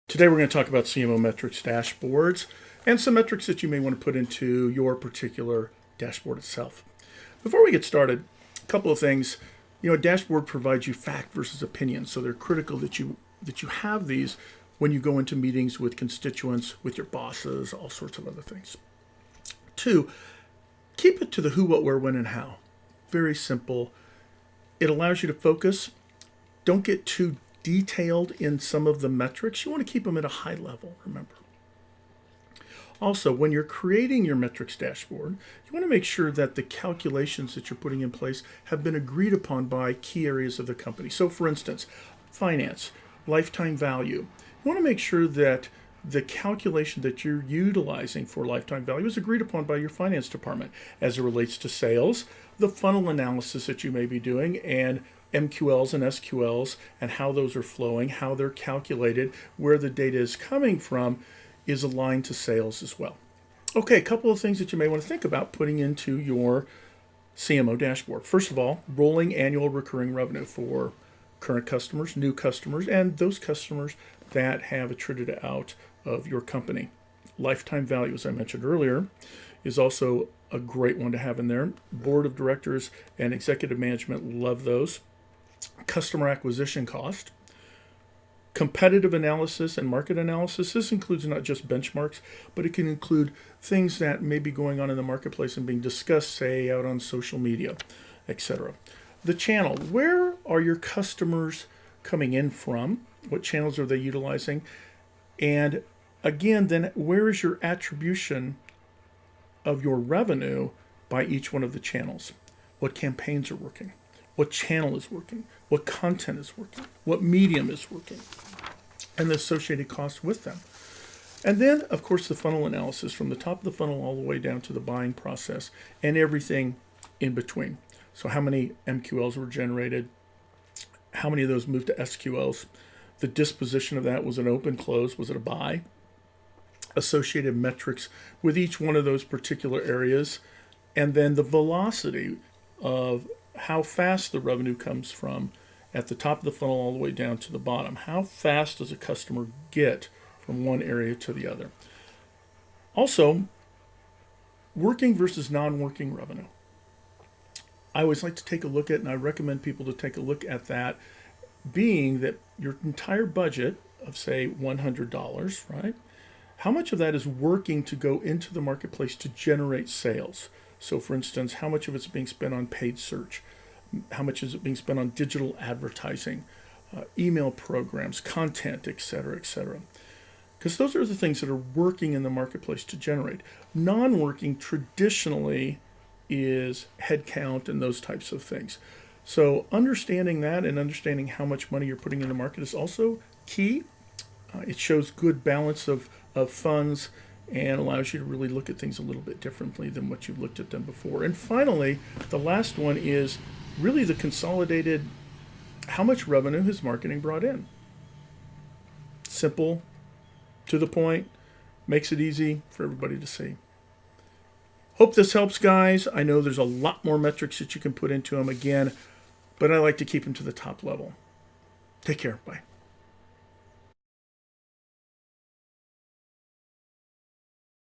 Today we're going to talk about CMO Metrics Dashboards and some metrics that you may want to put into your particular dashboard itself. Before we get started, a couple of things. A dashboard provides you fact versus opinion, so they're critical that you have these when you go into meetings with constituents, with your bosses, all sorts of other things. 2, keep it to the who, what, where, when, and how. Very simple. It allows you to focus. Don't get too detailed in some of the metrics. You want to keep them at a high level, remember. Also, when you're creating your metrics dashboard, you want to make sure that the calculations that you're putting in place have been agreed upon by key areas of the company. So for instance, finance, lifetime value. You want to make sure that the calculation that you're utilizing for lifetime value is agreed upon by your finance department as it relates to sales, the funnel analysis that you may be doing, and MQLs and SQLs and how those are flowing, how they're calculated, where the data is coming from is aligned to sales as well. Okay, a couple of things that you may want to think about putting into your CMO dashboard. First of all, rolling annual recurring revenue for current customers, new customers, and those customers that have attrited out of your company. Lifetime value, as I mentioned earlier, is also a great one to have in there. Board of directors and executive management love those. Customer acquisition cost, competitive analysis and market analysis. This includes not just benchmarks, but it can include things that may be going on in the marketplace and being discussed, say, out on social media, etc. The channel, where are your customers coming in from? What channels are they utilizing? And again, then where is your attribution of your revenue by each one of the channels? What campaigns are working? What channel is working? What content is working? What medium is working? And the associated costs with them. And then, of course, the funnel analysis from the top of the funnel all the way down to the buying process and everything in between. So how many MQLs were generated? How many of those moved to SQLs? The disposition of that, was it open, close? Was it a buy? Associated metrics with each one of those particular areas. And then the velocity of how fast the revenue comes from at the top of the funnel all the way down to the bottom. How fast does a customer get from one area to the other? Also, working versus non-working revenue. I always like to take a look at, and I recommend people to take a look at that, being that your entire budget of, say, $100, right? How much of that is working to go into the marketplace to generate sales? So for instance, how much of it's being spent on paid search? How much is it being spent on digital advertising, email programs, content, et cetera, et cetera? Because those are the things that are working in the marketplace to generate. Non-working traditionally is headcount and those types of things. So understanding that and understanding how much money you're putting in the market is also key. It shows good balance of funds and allows you to really look at things a little bit differently than what you've looked at them before. And finally, the last one is really the consolidated, how much revenue has marketing brought in? Simple, to the point, makes it easy for everybody to see. Hope this helps, guys. I know there's a lot more metrics that you can put into them again, but I like to keep them to the top level. Take care. Bye.